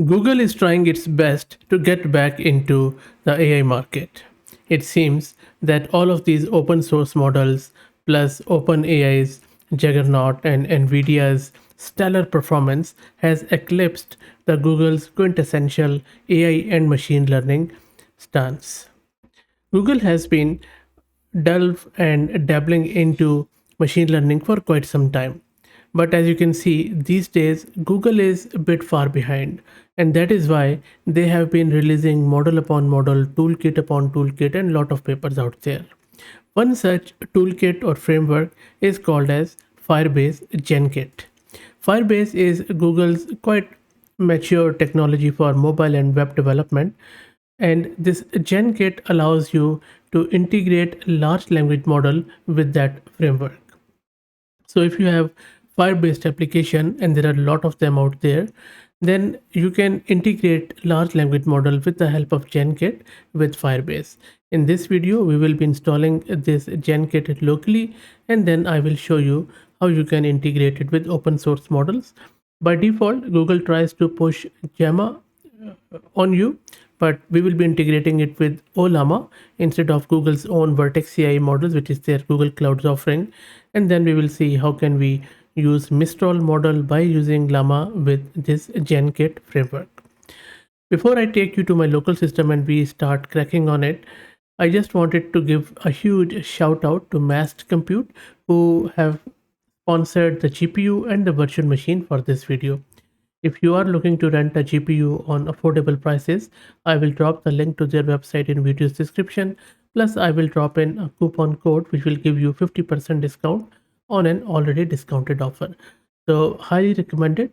Google is trying its best to get back into the AI market. It seems that all of these open source models, plus OpenAI's juggernaut and NVIDIA's stellar performance, has eclipsed the Google's quintessential AI and machine learning stance. Google has been dabbling into machine learning for quite some time. But as you can see, these days Google is a bit far behind, and that is why they have been releasing model upon model, toolkit upon toolkit, and lot of papers out there. One such toolkit or framework is called as Firebase Genkit. Firebase is Google's quite mature technology for mobile and web development, and this Genkit allows you to integrate large language model with that framework. So if you have Firebase application, and there are a lot of them out there, then you can integrate large language model with the help of Genkit with Firebase. In this video, we will be installing this Genkit locally, and then I will show you how you can integrate it with open source models. By default, Google tries to push Gemma on you, but we will be integrating it with Ollama instead of Google's own Vertex AI models, which is their Google Cloud's offering. And then we will see how can we use Mistral model by using Llama with this Genkit framework. Before I take you to my local system and we start cracking on it, I just wanted to give a huge shout out to Mast Compute, who have sponsored the GPU and the virtual machine for this video. If you are looking to rent a GPU on affordable prices, I will drop the link to their website in video's description. Plus, I will drop in a coupon code which will give you 50% discount on an already discounted offer. So, highly recommended.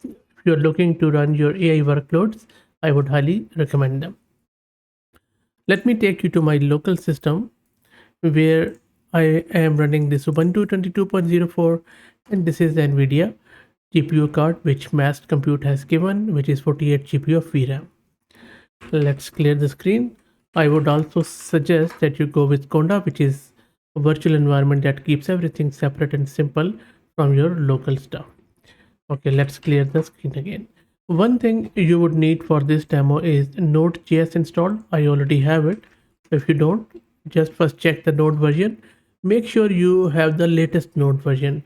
If you're looking to run your AI workloads, I would highly recommend them. Let me take you to my local system where I am running this Ubuntu 22.04, and this is the NVIDIA GPU card which Mast Compute has given, which is 48 GB of VRAM. Let's clear the screen. I would also suggest that you go with Conda, which is a virtual environment that keeps everything separate and simple from your local stuff. Okay, let's clear the screen again. One thing you would need for this demo is Node.js installed. I already have it. If you don't, just first check the Node version. Make sure you have the latest Node version.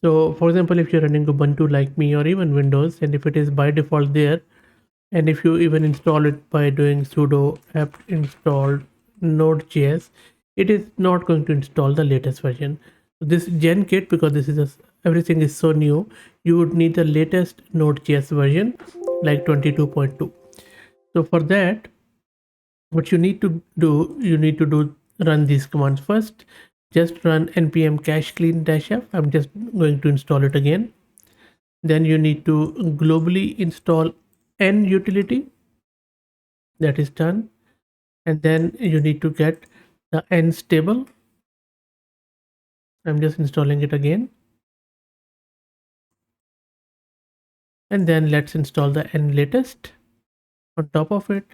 So for example, if you're running Ubuntu like me or even Windows, and if it is by default there, and if you even install it by doing sudo apt install node.js, it is not going to install the latest version. So this Genkit, because this is everything is so new, you would need the latest node.js version like 22.2. So for that, what you need to do, run these commands first. Just run npm cache clean -f. I'm just going to install it again. Then you need to globally install n utility. That is done. And then you need to get the n stable. I'm just installing it again. And then let's install the n latest on top of it.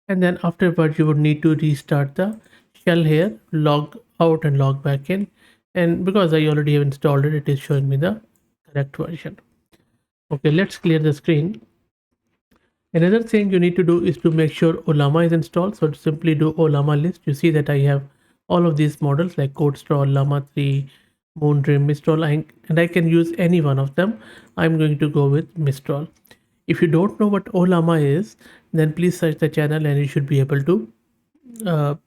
And then afterwards, you would need to restart the shell here, log out and log back in. And because I already have installed it, it is showing me the correct version. Okay, let's clear the screen. Another thing you need to do is to make sure Ollama is installed. So to simply do Ollama list, you see that I have all of these models like CodeStraw, Llama 3, Moondream, Mistral, and I can use any one of them. I'm going to go with Mistral. If you don't know what Ollama is, then please search the channel and you should be able to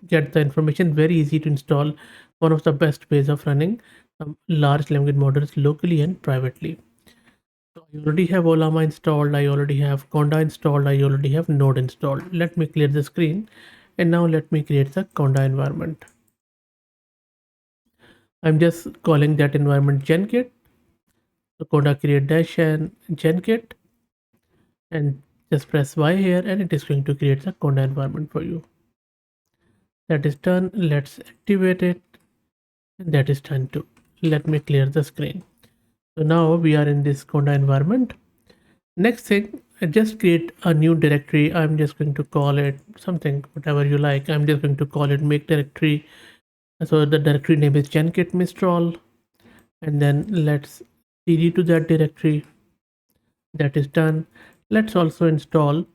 get the information. Very easy to install. One of the best ways of running large language models locally and privately. So I already have Ollama installed, I already have Conda installed, I already have Node installed. Let me clear the screen, and now let me create the Conda environment. I'm just calling that environment Genkit. So Conda create dash and Genkit, and just press Y here and it is going to create the Conda environment for you. That is done. Let's activate it, and that is done too. Let me clear the screen. So now we are in this Conda environment. Next thing, just create a new directory. I'm just going to call it something, whatever you like. I'm just going to call it make directory. So the directory name is Genkit Mistral, and then let's cd to that directory. That is done. Let's also install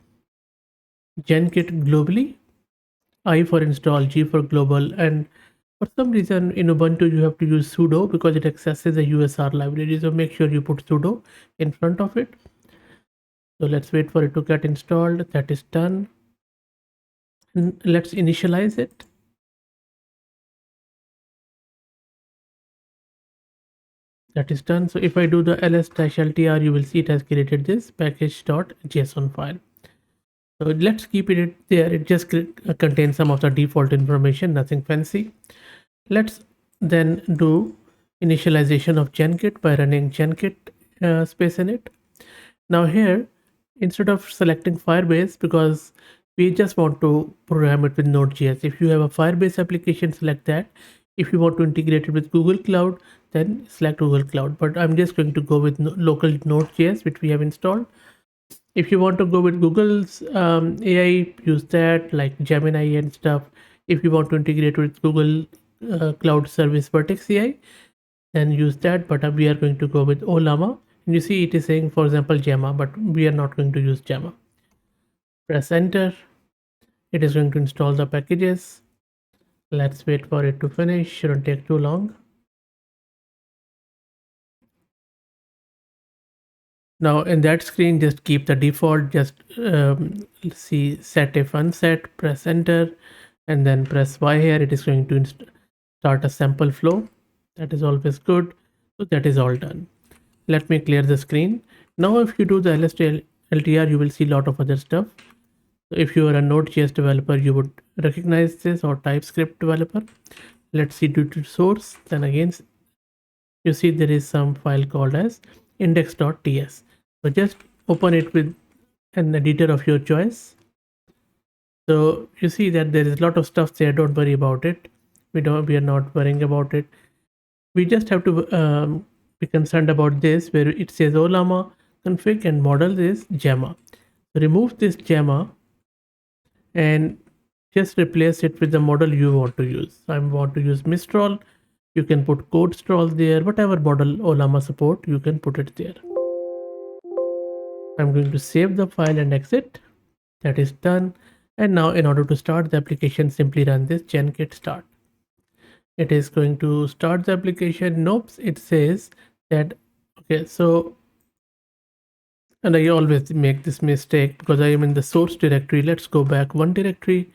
Genkit globally. I for install, G for global, and for some reason in Ubuntu you have to use sudo because it accesses the USR library. So make sure you put sudo in front of it. So let's wait for it to get installed. That is done. Let's initialize it. That is done. So if I do the ls-ltr, you will see it has created this package.json file. So let's keep it there. It just contains some of the default information, nothing fancy. Let's then do initialization of Genkit by running Genkit space init. Now here, instead of selecting Firebase, because we just want to program it with Node.js. If you have a Firebase application, select that. If you want to integrate it with Google Cloud, then select Google Cloud. But I'm just going to go with local Node.js, which we have installed. If you want to go with Google's AI, use that, like Gemini and stuff. If you want to integrate with Google Cloud Service Vertex AI, then use that. But we are going to go with Ollama. And you see it is saying, for example, Gemma, but we are not going to use Gemma. Press enter. It is going to install the packages. Let's wait for it to finish. Shouldn't take too long. Now in that screen, just keep the default. Just see set if unset. Press enter, and then press Y here. It is going to start a sample flow. That is always good. So that is all done. Let me clear the screen. Now if you do the LTR, you will see a lot of other stuff. So if you are a Node.js developer, you would recognize this, or TypeScript developer. Let's see due to source. Then again, you see there is some file called as index.ts. So just open it with an editor of your choice. So you see that there is a lot of stuff there. Don't worry about it. We are not worrying about it. We just have to be concerned about this, where it says Ollama config and model is Gemma. So remove this Gemma and just replace it with the model you want to use. I want to use Mistral. You can put CodeStral there, whatever model Ollama support, you can put it there. I'm going to save the file and exit. That is done. And now in order to start the application, simply run this genkit start. It is going to start the application. Nope, it says that, okay, so, and I always make this mistake because I am in the source directory. Let's go back one directory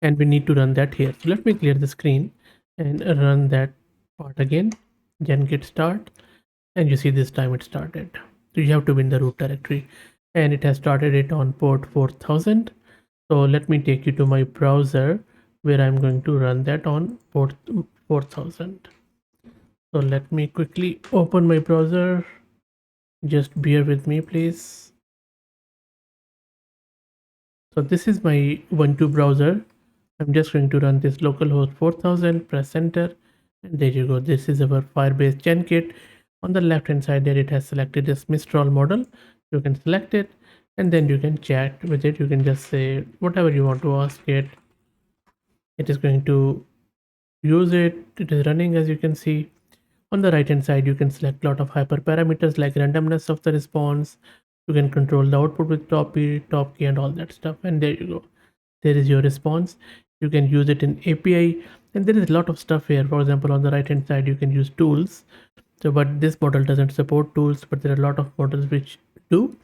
and we need to run that here. So let me clear the screen and run that part again. Genkit start, and you see this time it started. So you have to be in the root directory, and it has started it on port 4000. So let me take you to my browser where I'm going to run that on port 4000. So let me quickly open my browser. Just bear with me, please. So this is my Ubuntu browser. I'm just going to run this localhost 4000, press enter, and there you go. This is our Firebase Genkit. On the left hand side there, it has selected this Mistral model. You can select it, and then you can chat with it. You can just say whatever you want to ask it. It is going to use it. It is running, as you can see. On the right hand side, you can select a lot of hyperparameters like randomness of the response. You can control the output with top key and all that stuff. And there you go. There is your response. You can use it in API, and there is a lot of stuff here. For example, on the right hand side, you can use tools. So, but this model doesn't support tools, but there are a lot of models which do.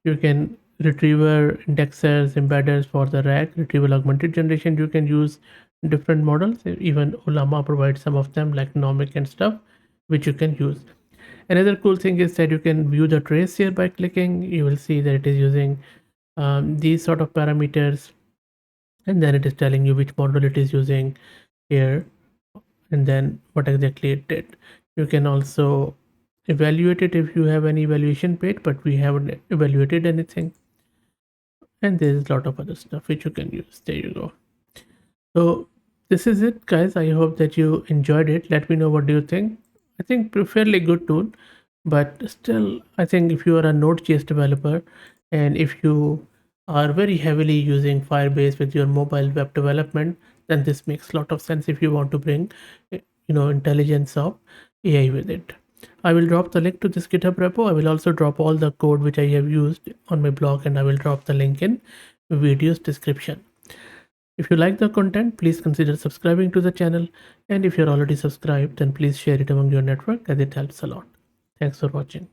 You can retriever, indexers, embedders for the RAG, retrieval augmented generation. You can use different models. Even Ollama provides some of them like Nomic and stuff, which you can use. Another cool thing is that you can view the trace here by clicking. You will see that it is using these sort of parameters, and then it is telling you which model it is using here, and then what exactly it did. You can also evaluate it if you have any evaluation paid, but we haven't evaluated anything. And there's a lot of other stuff which you can use. There you go. So this is it, guys. I hope that you enjoyed it. Let me know what do you think. I think fairly good tool, but still I think if you are a Node.js developer and if you are very heavily using Firebase with your mobile web development, then this makes a lot of sense if you want to bring intelligence of AI with it. I will drop the link to this GitHub repo. I will also drop all the code which I have used on my blog, and I will drop the link in video's description. If you like the content, please consider subscribing to the channel. And if you're already subscribed, then please share it among your network as it helps a lot. Thanks for watching.